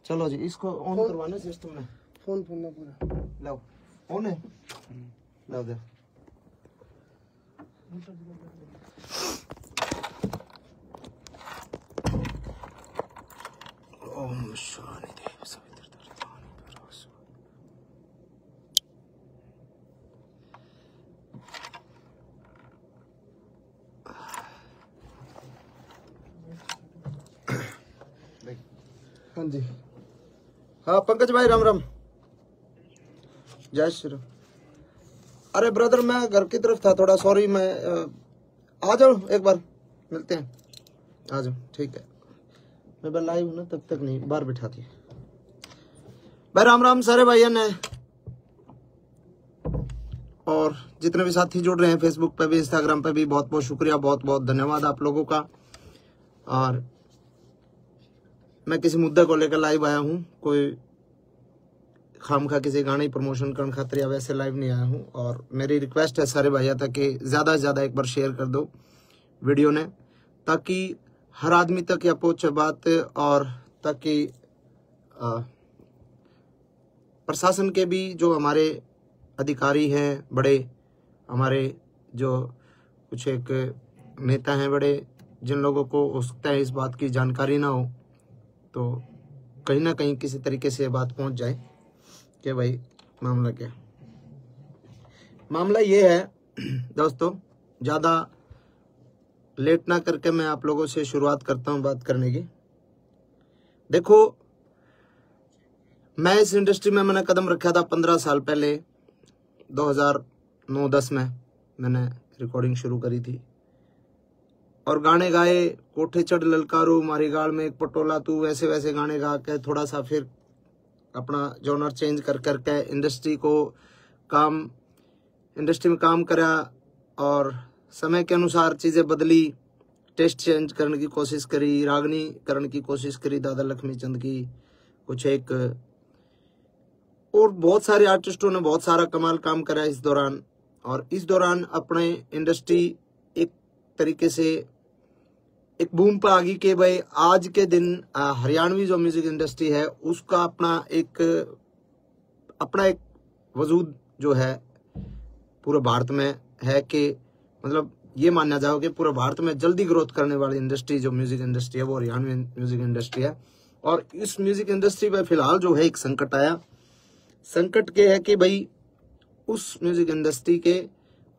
चलो जी, इसको ऑन करवाना सिस्टम में। फोन फोन ना पूरा लो ऑन है, लो दे। ओम शांति देव सवितर दर्दानी परवास। हाँ जी, हाँ पंकज भाई राम राम, जय श्री राम। अरे ब्रदर मैं घर की तरफ था थोड़ा, सॉरी। मैं आ जाओ एक बार मिलते हैं, आ जाओ ठीक है। मैं लाइव हूँ ना, तब तक नहीं, बाहर बिठाती भाई। राम राम सारे भाइयों ने, और जितने भी साथी जुड़ रहे हैं फेसबुक पे भी इंस्टाग्राम पे भी, बहुत बहुत शुक्रिया, बहुत बहुत धन्यवाद आप लोगों का। और मैं किसी मुद्दे को लेकर लाइव आया हूँ, कोई खामखा किसी गाने प्रमोशन करने खातिर या वैसे लाइव नहीं आया हूँ। और मेरी रिक्वेस्ट है सारे भाइयों तक कि ज़्यादा से ज़्यादा एक बार शेयर कर दो वीडियो ने, ताकि हर आदमी तक यह पहुँचे बात, और ताकि प्रशासन के भी जो हमारे अधिकारी हैं बड़े, हमारे जो कुछ एक नेता हैं बड़े, जिन लोगों को हो सकता है इस बात की जानकारी ना हो, तो कहीं ना कहीं किसी तरीके से ये बात पहुंच जाए कि भाई मामला क्या। मामला ये है दोस्तों, ज़्यादा लेट ना करके मैं आप लोगों से शुरुआत करता हूं बात करने की। देखो, मैं इस इंडस्ट्री में मैंने कदम रखा था 15 साल पहले, 2009-10 में मैंने रिकॉर्डिंग शुरू करी थी, और गाने गाए, कोठे चढ़ ललकारू मारी गाल में एक पटोला तू, वैसे वैसे गाने गा के थोड़ा सा फिर अपना जॉनर चेंज कर करके इंडस्ट्री में काम करा, और समय के अनुसार चीज़ें बदली, टेस्ट चेंज करने की कोशिश करी, रागनी करने की कोशिश करी दादा लक्ष्मी चंद की, कुछ एक और बहुत सारे आर्टिस्टों ने बहुत सारा कमाल काम करा इस दौरान। और इस दौरान अपने इंडस्ट्री एक तरीके से एक बूम पर आ गई कि भाई आज के दिन हरियाणवी जो म्यूजिक इंडस्ट्री है उसका अपना एक वजूद जो है पूरे भारत में है, कि मतलब ये मानना जाओ कि पूरे भारत में जल्दी ग्रोथ करने वाली इंडस्ट्री जो म्यूजिक इंडस्ट्री है वो हरियाणवी म्यूजिक इंडस्ट्री है। और इस म्यूजिक इंडस्ट्री में फिलहाल जो है एक संकट आया। संकट के है कि भाई उस म्यूजिक इंडस्ट्री के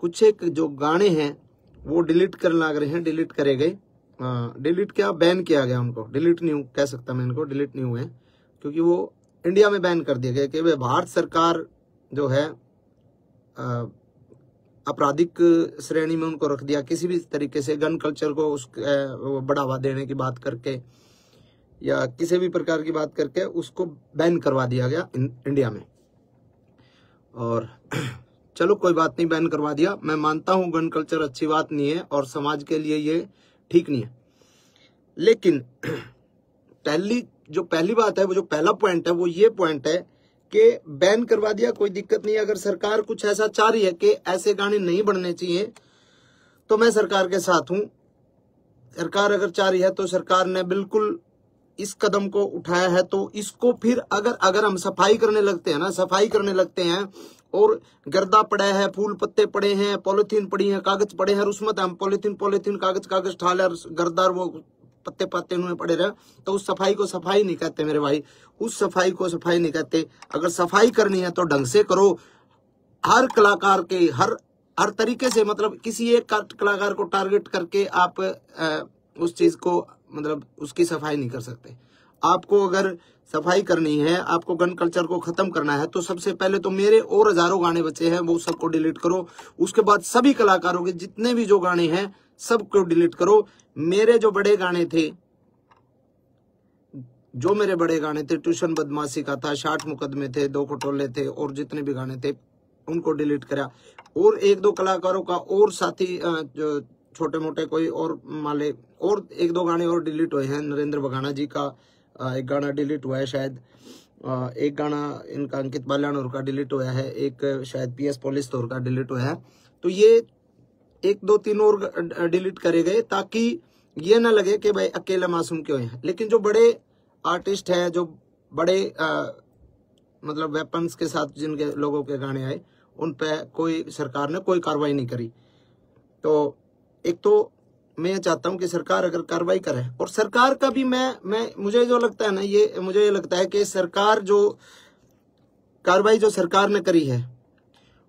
कुछ एक जो गाने हैं वो डिलीट करने लग रहे हैं, डिलीट करे गए, डिलीट क्या, बैन किया गया उनको, डिलीट नहीं कह सकता मैं इनको, डिलीट नहीं हुए, क्योंकि वो इंडिया में बैन कर दिया गया कि भाई भारत सरकार जो है आपराधिक श्रेणी में उनको रख दिया, किसी भी तरीके से गन कल्चर को बढ़ावा देने की बात करके या किसी भी प्रकार की बात करके उसको बैन करवा दिया गया इंडिया में। और चलो कोई बात नहीं, बैन करवा दिया, मैं मानता हूं गन कल्चर अच्छी बात नहीं है और समाज के लिए ये ठीक नहीं है। लेकिन पहली बात है, वो जो पहला पॉइंट है वो ये पॉइंट है कि बैन करवा दिया, कोई दिक्कत नहीं है। अगर सरकार कुछ ऐसा चाह रही है कि ऐसे गाने नहीं बनने चाहिए तो मैं सरकार के साथ हूं। सरकार अगर चाह रही है तो सरकार ने बिल्कुल इस कदम को उठाया है, तो इसको फिर अगर हम सफाई करने लगते हैं और गर्दा पड़ा है, फूल पत्ते पड़े हैं, पॉलिथीन पड़ी है, कागज पड़े हैं, और उसमें हम पॉलिथीन कागज ठाले और गर्दा वो पत्ते उन्हें पड़े रहे, तो उस सफाई को सफाई नहीं कहते मेरे भाई, उस सफाई को सफाई नहीं कहते। अगर सफाई करनी है तो ढंग से करो। हर कलाकार के, हर तरीके से, मतलब किसी एक कलाकार को टारगेट करके आप उस चीज को, मतलब उसकी सफाई नहीं कर सकते। आपको अगर सफाई करनी है, आपको गन कल्चर को खत्म करना है, तो सबसे पहले तो मेरे और हजारों गाने बचे हैं वो सबको डिलीट करो। उसके बाद सभी कलाकारों के जितने भी जो गाने हैं सबको डिलीट करो। मेरे जो बड़े गाने थे, ट्यूशन बदमाशी का था, 60 मुकदमे थे, 2 खटोले थे, और जितने भी गाने थे उनको डिलीट करा। और 1-2 कलाकारों का और साथी जो छोटे मोटे कोई और माले, और 1-2 गाने और डिलीट हुए हैं। नरेंद्र बघाना जी का एक गाना डिलीट हुआ है शायद, एक गाना इनका अंकित बाल्यानोर का डिलीट हुआ है, एक शायद PS पुलिस तौर का डिलीट हुआ है। तो ये 1-2-3 और डिलीट करे गए ताकि ये ना लगे कि भाई अकेले मासूम क्यों है। लेकिन जो बड़े आर्टिस्ट है, जो बड़े मतलब वेपन्स के साथ जिनके लोगों के गाने आए, उन पे कोई सरकार ने कोई कार्रवाई नहीं करी। तो एक तो मैं चाहता हूं कि सरकार अगर कार्रवाई करे, और सरकार का भी मैं मुझे जो लगता है ना, ये मुझे लगता है कि सरकार जो कार्रवाई जो सरकार ने करी है,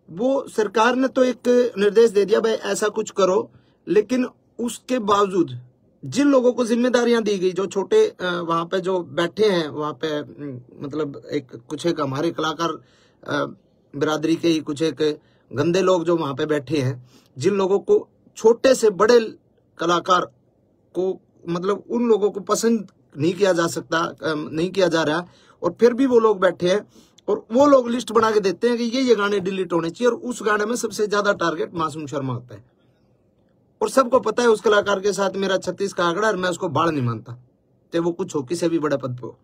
वो सरकार ने तो एक निर्देश दे दिया भाई ऐसा कुछ करो, लेकिन उसके बावजूद जिन लोगों को जिम्मेदारियां दी गई, जो छोटे वहां पे जो बैठे हैं वहां पे, मतलब कुछ एक हमारे कलाकार बिरादरी के ही कुछ एक गंदे लोग जो वहां पे बैठे हैं, जिन लोगों को, छोटे से बड़े कलाकार को, मतलब उन लोगों को पसंद नहीं किया जा सकता, नहीं किया जा रहा, और फिर भी वो लोग बैठे हैं और वो लोग लिस्ट बना के देते हैं कि ये गाने डिलीट होने चाहिए, और उस गाने में सबसे ज्यादा टारगेट मासूम शर्मा होता है। और सबको पता है उस कलाकार के साथ मेरा 36 का आंकड़ा, और मैं उसको बाढ़ नहीं मानता, चाहे वो कुछ हो, किसी भी बड़े पद पे हो।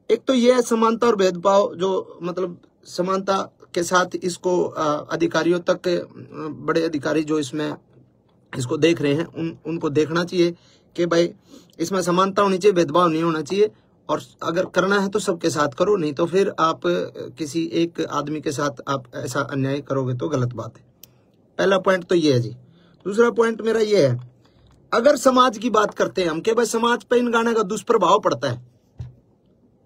एक तो ये समानता और भेदभाव, जो मतलब समानता के साथ इसको अधिकारियों तक, बड़े अधिकारी जो इसमें इसको देख रहे हैं, उनको देखना चाहिए कि भाई इसमें समानता होनी चाहिए, भेदभाव नहीं होना चाहिए, और अगर करना है तो सबके साथ करो, नहीं तो फिर आप किसी एक आदमी के साथ आप ऐसा अन्याय करोगे तो गलत बात है। पहला पॉइंट तो ये है जी। दूसरा पॉइंट मेरा ये है, अगर समाज की बात करते हैं हम कि भाई समाज पे इन गाने का दुष्प्रभाव पड़ता है,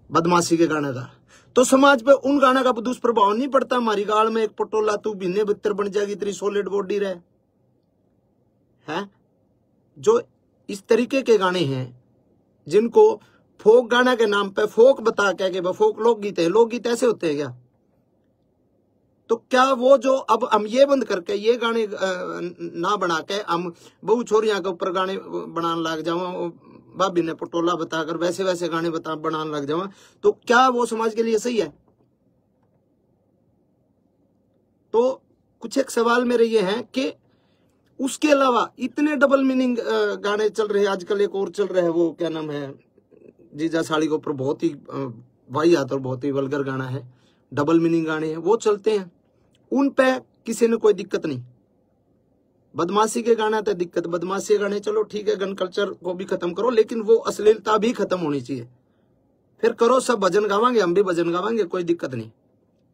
बदमाशी के गाने का, तो समाज पे उन गाने का दुष्प्रभाव नहीं पड़ता। हमारी गाल में एक पटोला तू बिन्ने बितर बन जाएगी, तेरी सॉलिड बॉडी रहे है। जो इस तरीके के गाने हैं जिनको फोक गाना के नाम पे फोक बता के फोक लोकगीत है, लोकगीत ऐसे होते हैं क्या? तो क्या वो जो अब हम ये बंद करके ये गाने ना बना के हम बहु छोरियां के ऊपर गाने बनाने लग जाओ, भाभी ने पटोला बताकर वैसे वैसे गाने बनाने लग जाओ, तो क्या वो समाज के लिए सही है? तो कुछ एक सवाल मेरे ये हैं कि उसके अलावा इतने डबल मीनिंग गाने चल रहे हैं आजकल। एक और चल रहा है, वो क्या नाम है, जीजा साड़ी के ऊपर बहुत ही वाहियात और बहुत ही वल्गर गाना है, डबल मीनिंग गाने हैं, वो चलते हैं, उन पे किसी ने कोई दिक्कत नहीं। बदमाशी के गाना तो दिक्कत, बदमाशी के गाने चलो ठीक है, गन कल्चर को भी खत्म करो, लेकिन वो अश्लीलता भी खत्म होनी चाहिए। फिर करो, सब भजन गावांगे, हम भी भजन गावांगे, कोई दिक्कत नहीं,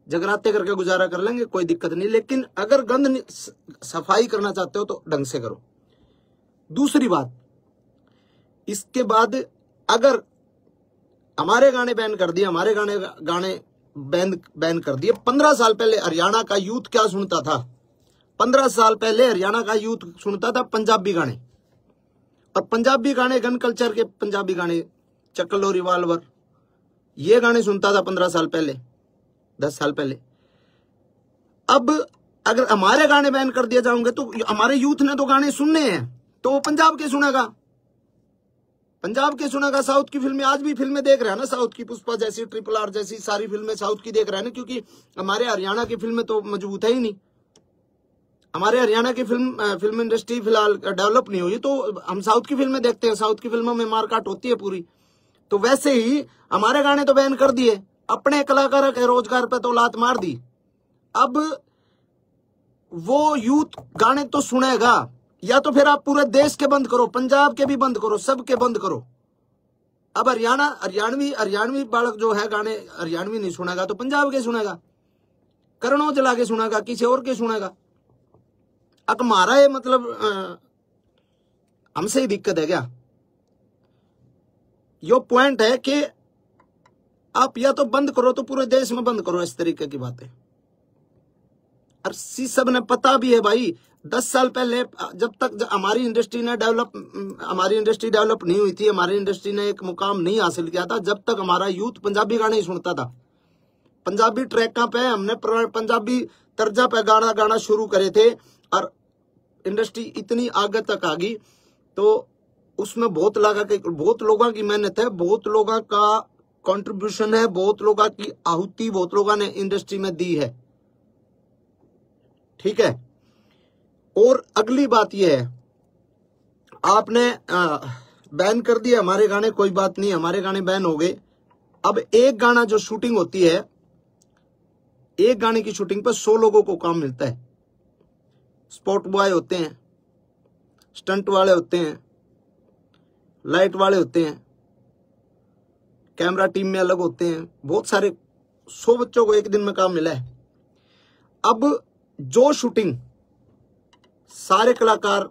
जगराते करके गुजारा कर लेंगे, कोई दिक्कत नहीं। लेकिन अगर गंद सफाई करना चाहते हो तो ढंग से करो। दूसरी बात, इसके बाद अगर हमारे गाने बैन कर दिए, हमारे गाने बैन कर दिए, 15 साल पहले हरियाणा का यूथ क्या सुनता था? 15 साल पहले हरियाणा का यूथ सुनता था पंजाबी गाने, और पंजाबी गाने गन कल्चर के पंजाबी गाने, चक्कलो रिवाल्वर, ये गाने सुनता था 15 साल पहले, 10 साल पहले। अब अगर हमारे गाने बैन कर दिए जाएंगे तो हमारे यूथ ने तो गाने सुनने हैं, तो वो पंजाब के सुनेगा, पंजाब के सुनेगा। साउथ की फिल्में, आज भी फिल्में देख रहे हैं ना, साउथ की पुष्पा जैसी, RRR जैसी सारी फिल्में साउथ की देख रहे हैं ना, क्योंकि हमारे हरियाणा की फिल्में तो मजबूत है ही नहीं। हमारे हरियाणा की फिल्म इंडस्ट्री फिलहाल डेवलप नहीं हुई, तो हम साउथ की फिल्में देखते हैं, साउथ की फिल्मों में मारकाट होती है पूरी। तो वैसे ही हमारे गाने तो बैन कर दिए, अपने कलाकारों के रोजगार पे तो लात मार दी। अब वो यूथ गाने तो सुनेगा, या तो फिर आप पूरे देश के बंद करो, पंजाब के भी बंद करो, सबके बंद करो। अब हरियाणवी बालक जो है गाने हरियाणवी नहीं सुनेगा तो पंजाब के सुनेगा, करण औजला के सुनेगा, किसी और के सुनेगा। अब हमारा ये मतलब हमसे ही दिक्कत है क्या? यो पॉइंट है कि आप या तो बंद करो तो पूरे देश में बंद करो, इस तरीके की बातें। और सब ने पता भी है भाई, 10 साल पहले जब तक हमारी इंडस्ट्री डेवलप नहीं हुई थी, हमारी इंडस्ट्री ने एक मुकाम नहीं हासिल किया था, जब तक हमारा यूथ पंजाबी गाने ही सुनता था। पंजाबी ट्रैकों पे हमने पंजाबी तर्जा पे गाना शुरू करे थे और इंडस्ट्री इतनी आगे तक आ गई। तो उसमें बहुत लोगों की मेहनत है, बहुत लोगों का कंट्रीब्यूशन है, बहुत लोगों की आहुति बहुत लोगों ने इंडस्ट्री में दी है। ठीक है। और अगली बात यह है, आपने बैन कर दिया हमारे गाने, कोई बात नहीं, हमारे गाने बैन हो गए। अब एक गाना जो शूटिंग होती है, एक गाने की शूटिंग पर 100 लोगों को काम मिलता है। स्पॉट बॉय होते हैं, स्टंट वाले होते हैं, लाइट वाले होते हैं, कैमरा टीम में अलग होते हैं, बहुत सारे 100 बच्चों को एक दिन में काम मिला है। अब जो शूटिंग सारे कलाकार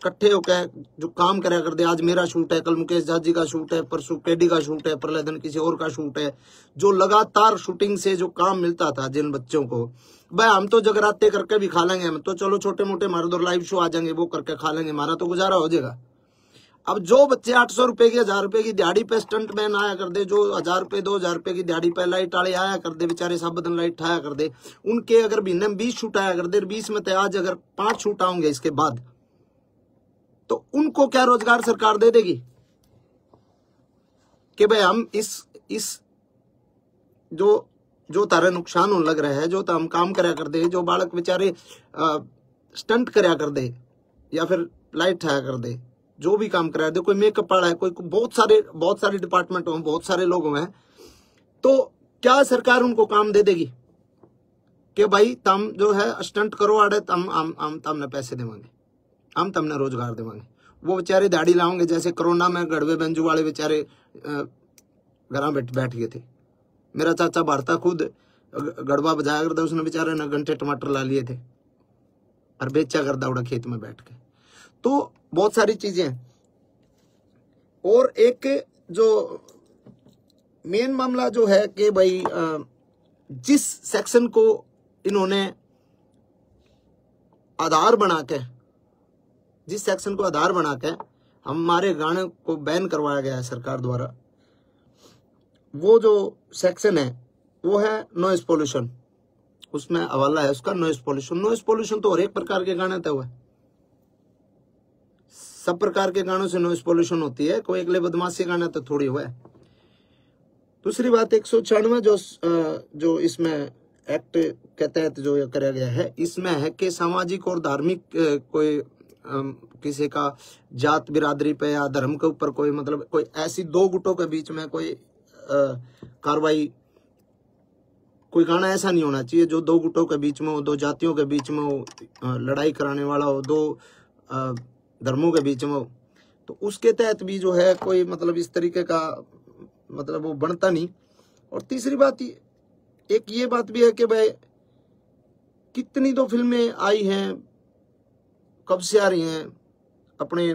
इकट्ठे होकर जो काम करा करते, आज मेरा शूट है, कल मुकेश जाजी का शूट है, परसों केडी का शूट है, परले दिन किसी और का शूट है, जो लगातार शूटिंग से जो काम मिलता था जिन बच्चों को, भाई हम तो जगराते करके भी खा लेंगे, हम तो चलो छोटे मोटे हमारे दो लाइव शो आ जाएंगे, वो करके खा लेंगे, हमारा तो गुजारा हो जाएगा। अब जो बच्चे 800 रुपए की 1000 रुपए की दिहाड़ी पे स्टंट मैन आया कर दे, जो 1000 रुपए 2000 रुपए की दिहाड़ी पे लाइट वाले आया कर दे, बेचारे सब दिन लाइट आया कर दे, उनके अगर महीने में 20 शूट आया कर दे, 20 में आज अगर 5 शूट आएंगे इसके बाद, तो उनको क्या रोजगार सरकार दे देगी कि भाई हम इस जो तारे नुकसान होने लग रहा है, जो हम काम करया कर दे, जो बालक बेचारे स्टंट करया कर दे या फिर लाइट आया कर दे, जो भी काम करा दे, कोई मेकअप वाला है, कोई बहुत सारे डिपार्टमेंट हो, बहुत सारे लोग हैं, तो क्या सरकार उनको काम दे देगी कि भाई तुम जो है स्टंट करो आड़े, हम तमने पैसे देवांगे, हम तमने रोजगार देवांगे। वो बेचारे दाढ़ी लाओगे, जैसे कोरोना में गड़वे बेंजू वाले बेचारे घर बैठ गए थे। मेरा चाचा भारता खुद गड़वा बजाया करता, उसने बेचारे ने घंटे टमाटर ला लिए थे और बेचा करता उड़ा खेत में बैठ के। तो बहुत सारी चीजें हैं। और एक जो मेन मामला जो है कि भाई जिस सेक्शन को इन्होंने आधार बना के हमारे गाने को बैन करवाया गया है सरकार द्वारा, वो जो सेक्शन है वो है नॉइज पोल्यूशन। उसमें हवाला है उसका नॉइज पोल्यूशन तो हर एक प्रकार के गाने तय हुए, सब प्रकार के गानों से नॉइज पोल्यूशन होती है, कोई अगले बदमाशी गाना तो थोड़ी हुआ है। दूसरी बात 196 जो इसमें एक्ट के तहत जो कराया गया है, इसमें है कि सामाजिक और धार्मिक कोई किसी का जात बिरादरी पे या धर्म के ऊपर कोई मतलब कोई ऐसी दो गुटों के बीच में कोई कार्रवाई, कोई गाना ऐसा नहीं होना चाहिए जो दो गुटों के बीच में हो, दो जातियों के बीच में हो, लड़ाई कराने वाला हो, दो धर्मों के बीच में हो। तो उसके तहत भी जो है कोई मतलब इस तरीके का मतलब वो बनता नहीं। और तीसरी बात एक ये बात भी है कि भाई कितनी तो फिल्में आई हैं, कब से आ रही हैं अपने,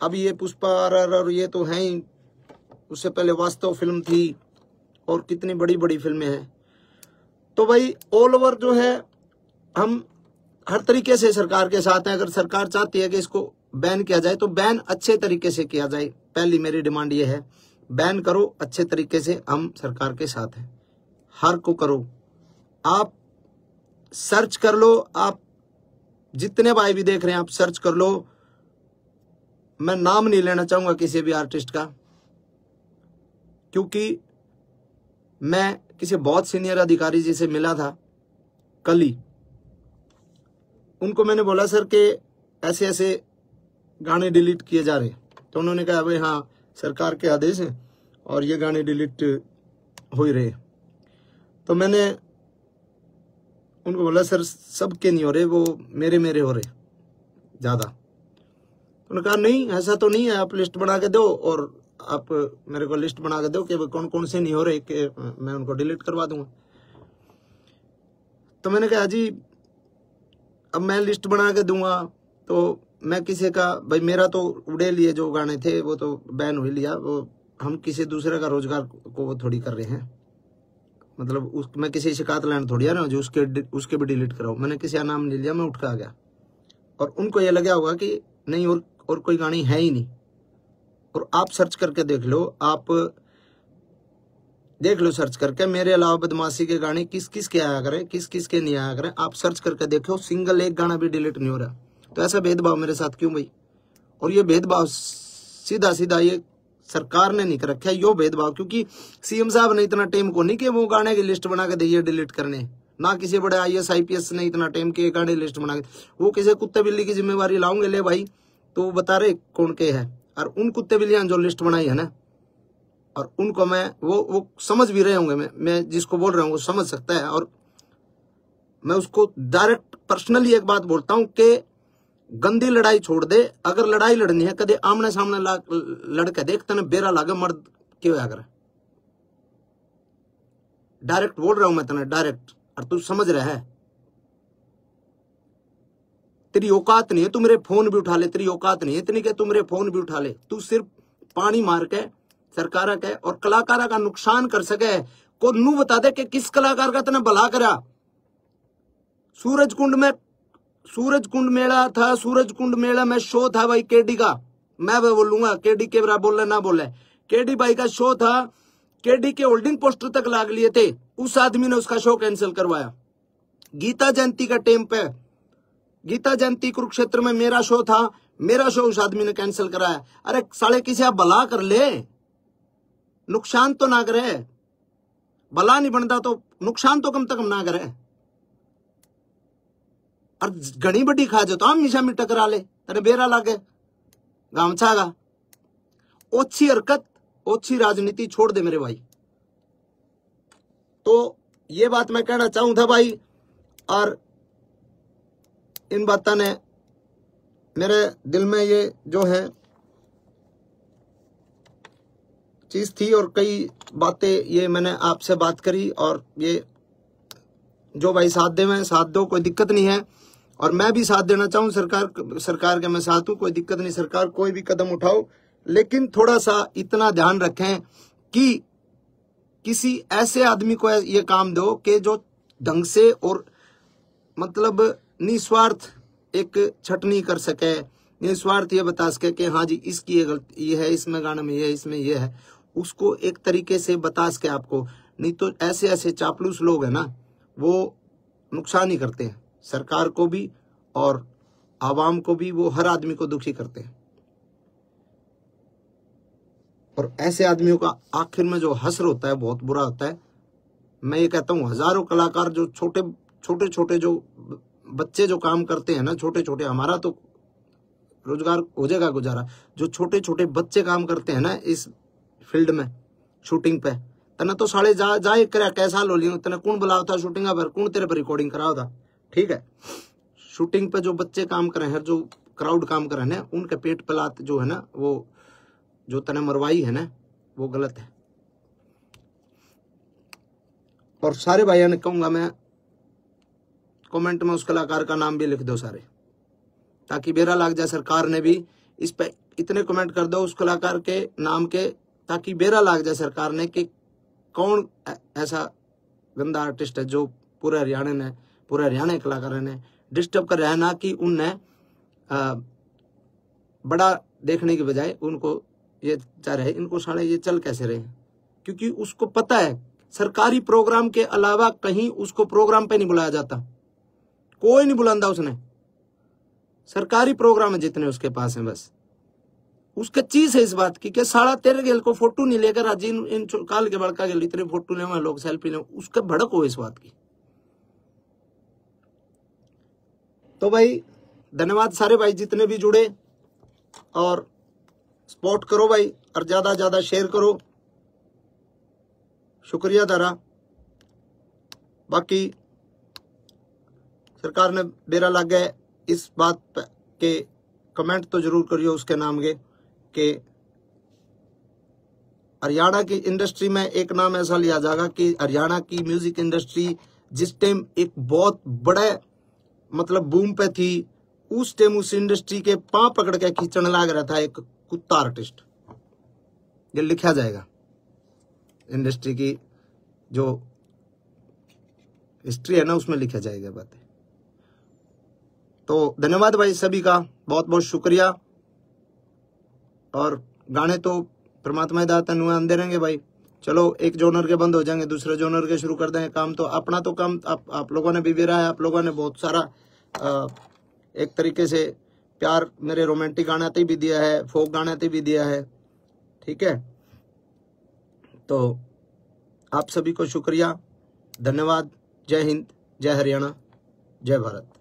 अभी ये पुष्पा RRR ये तो है ही, उससे पहले वास्तव फिल्म थी और कितनी बड़ी बड़ी फिल्में हैं। तो भाई ऑल ओवर जो है हम हर तरीके से सरकार के साथ हैं। अगर सरकार चाहती है कि इसको बैन किया जाए तो बैन अच्छे तरीके से किया जाए, पहली मेरी डिमांड ये है, बैन करो अच्छे तरीके से, हम सरकार के साथ हैं। हर को करो, आप सर्च कर लो, आप जितने भाई भी देख रहे हैं आप सर्च कर लो। मैं नाम नहीं लेना चाहूंगा किसी भी आर्टिस्ट का, क्योंकि मैं किसी बहुत सीनियर अधिकारी जी से मिला था कल ही, उनको मैंने बोला सर कि ऐसे ऐसे गाने डिलीट किए जा रहे, तो उन्होंने कहा भाई हाँ सरकार के आदेश हैं और ये गाने डिलीट हो ही रहे। तो मैंने उनको बोला सर सबके नहीं हो रहे, वो मेरे हो रहे ज्यादा। उन्होंने कहा नहीं ऐसा तो नहीं है, आप लिस्ट बना के दो और आप मेरे को लिस्ट बना के दो कि कौन कौन से नहीं हो रहे, कि मैं उनको डिलीट करवा दूंगा। तो मैंने कहा जी अब मैं लिस्ट बना के दूंगा तो मैं किसी का भाई, मेरा तो उड़े लिए जो गाने थे वो तो बैन हो लिया, वो हम किसी दूसरे का रोजगार को वो थोड़ी कर रहे हैं, मतलब मैं किसी शिकायत लाइन थोड़ी आ रहा हूँ जो उसके भी डिलीट कराऊं। मैंने किसी का नाम नहीं लिया, मैं उठ के आ गया। और उनको ये लगा होगा कि नहीं और कोई गाड़ी है ही नहीं। और आप सर्च करके देख लो, आप देख लो सर्च करके, मेरे अलावा बदमाशी के गाने किस किस के आया करें, किस किस के नहीं आया करें, आप सर्च करके देखो, सिंगल एक गाना भी डिलीट नहीं हो रहा। तो ऐसा भेदभाव मेरे साथ क्यों भाई? और ये भेदभाव सीधा सीधा ये सरकार ने नहीं कर रखा है, यो भेदभाव। क्योंकि सीएम साहब ने इतना टाइम को नहीं कि वो गाने की लिस्ट बना के दिए डिलीट करने, ना किसी बड़े IAS IPS ने इतना टाइम के गाने लिस्ट बना के, वो किसी कुत्ते बिल्ली की जिम्मेवारी लाऊंगे ले भाई, तो वो बता रहे कौन के है। और उन कुत्ते बिल्लियां जो लिस्ट बनाई है ना, और उनको मैं वो समझ भी रहे होंगे, मैं जिसको बोल रहा हूँ वो समझ सकता है। और मैं उसको डायरेक्ट पर्सनली एक बात बोलता हूँ कि गंदी लड़ाई छोड़ दे। अगर लड़ाई लड़नी है कदे आमने सामने लड़के देख, तने बेरा लागे मर्द क्यों होया करे। डायरेक्ट बोल रहा हूं मैं तने, डायरेक्ट, और तू समझ रहा है। तेरी औकात नहीं है तू मेरे फोन भी उठा ले, तेरी औकात नहीं है इतनी कि तू मेरे फोन भी उठा ले। तू सिर्फ पानी मार के सरकार के और कलाकारा का नुकसान कर सके को नू बता दे कि किस कलाकार का तने भला करा। सूरज कुंड मेला था, सूरज कुंड मेला में शो था भाई केडी का, मैं बोलूंगा केडी के बरा बोले ना बोले, केडी भाई का शो था, केडी के होल्डिंग पोस्टर तक लाग लिए थे, उस आदमी ने उसका शो कैंसिल करवाया। गीता जयंती का टाइम पे, गीता जयंती कुरुक्षेत्र में मेरा शो था, मेरा शो उस आदमी ने कैंसिल कराया। अरे साले किसी आप भला कर ले, नुकसान तो ना करे। भला नहीं बनता तो नुकसान तो कम से कम ना करे। और घनी बड़ी खा जो तो हम निशा में टकरा ले, तेरे बेरा लागे गामछागा। ओछी हरकत, ओछी राजनीति छोड़ दे मेरे भाई। तो ये बात मैं कहना चाहूं था भाई, और इन बातों ने मेरे दिल में ये जो है चीज थी, और कई बातें ये मैंने आपसे बात करी, और ये जो भाई साथ दे में साथ दो, कोई दिक्कत नहीं है। और मैं भी साथ देना चाहूं, सरकार के मैं साथ हूं, कोई दिक्कत नहीं, सरकार कोई भी कदम उठाओ, लेकिन थोड़ा सा इतना ध्यान रखें कि किसी ऐसे आदमी को ये काम दो कि जो ढंग से और मतलब निस्वार्थ एक छटनी कर सके, निस्वार्थ ये बता सके कि हाँ जी इसकी ये गलती ये है, इसमें गाने में ये है, इसमें ये है, उसको एक तरीके से बता सके आपको। नहीं तो ऐसे ऐसे चापलूस लोग हैं ना, वो नुकसान ही करते हैं सरकार को भी और आवाम को भी, वो हर आदमी को दुखी करते हैं। और ऐसे आदमियों का आखिर में जो हश्र होता है बहुत बुरा होता है। मैं ये कहता हूँ हजारों कलाकार जो छोटे छोटे जो बच्चे जो काम करते हैं ना, छोटे छोटे, हमारा तो रोजगार हो जाएगा गुजारा, जो छोटे छोटे बच्चे काम करते हैं ना इस फील्ड में शूटिंग पे, तना तो साले जाए करा कैसा लो लियो, तना कौन बुलाओ था शूटिंग पर, कौन तेरे पर रिकॉर्डिंग कराओ था। ठीक है, शूटिंग पे जो बच्चे काम कर रहे हैं, जो क्राउड काम कर रहे हैं, उनके पेट पे लात जो है ना, वो जो तने मरवाई है ना, वो गलत है। और सारे भाइयों ने कहूंगा मैं, कमेंट में उस कलाकार का नाम भी लिख दो सारे, ताकि बेरा लाग जाए सरकार ने भी इस पे इतने कमेंट कर दो उस कलाकार के नाम के, ताकि बेरा लाग जाए सरकार ने कि कौन ऐसा गंदा आर्टिस्ट है जो पूरे हरियाणा कलाकारों ने डिस्टर्ब कर रहा है, ना कि उनने बड़ा देखने की बजाय उनको ये चाह रहे इनको साले ये चल कैसे रहे। क्योंकि उसको पता है सरकारी प्रोग्राम के अलावा कहीं उसको प्रोग्राम पे नहीं बुलाया जाता, कोई नहीं बुलांदा उसने। सरकारी प्रोग्राम है जितने उसके पास हैं, बस उसका चीज है इस बात की कि साला तेरे गेल को फोटो नहीं लेकर आज इन काल के बड़का गेल इतने फोटो ले लोग सेल्फी ले, उसका भड़क हो इस बात की। तो भाई धन्यवाद सारे भाई जितने भी जुड़े, और सपोर्ट करो भाई, और ज्यादा शेयर करो, शुक्रिया तारा। बाकी सरकार ने बेरा लग गए इस बात के कमेंट तो जरूर करियो उसके नाम के कि हरियाणा की इंडस्ट्री में एक नाम ऐसा लिया जाएगा कि हरियाणा की म्यूजिक इंडस्ट्री जिस टाइम एक बहुत बड़े मतलब बूम पे थी, उस टाइम उस इंडस्ट्री के पांव पकड़ के खींचने लग रहा था एक कुत्ता आर्टिस्ट। ये लिखा जाएगा इंडस्ट्री की जो हिस्ट्री है ना, उसमें लिखा जाएगा बातें। तो धन्यवाद भाई सभी का, बहुत बहुत शुक्रिया। और गाने तो परमात्मा दाता अनुमान दे रहेंगे भाई। चलो एक जोनर के बंद हो जाएंगे, दूसरे जोनर के शुरू कर देंगे। काम तो अपना तो काम आप लोगों ने भी बेरा है, आप लोगों ने बहुत सारा एक तरीके से प्यार मेरे रोमांटिक गाने भी दिया है, फोक गाने भी दिया है, ठीक है। तो आप सभी को शुक्रिया, धन्यवाद। जय हिंद, जय हरियाणा, जय भारत।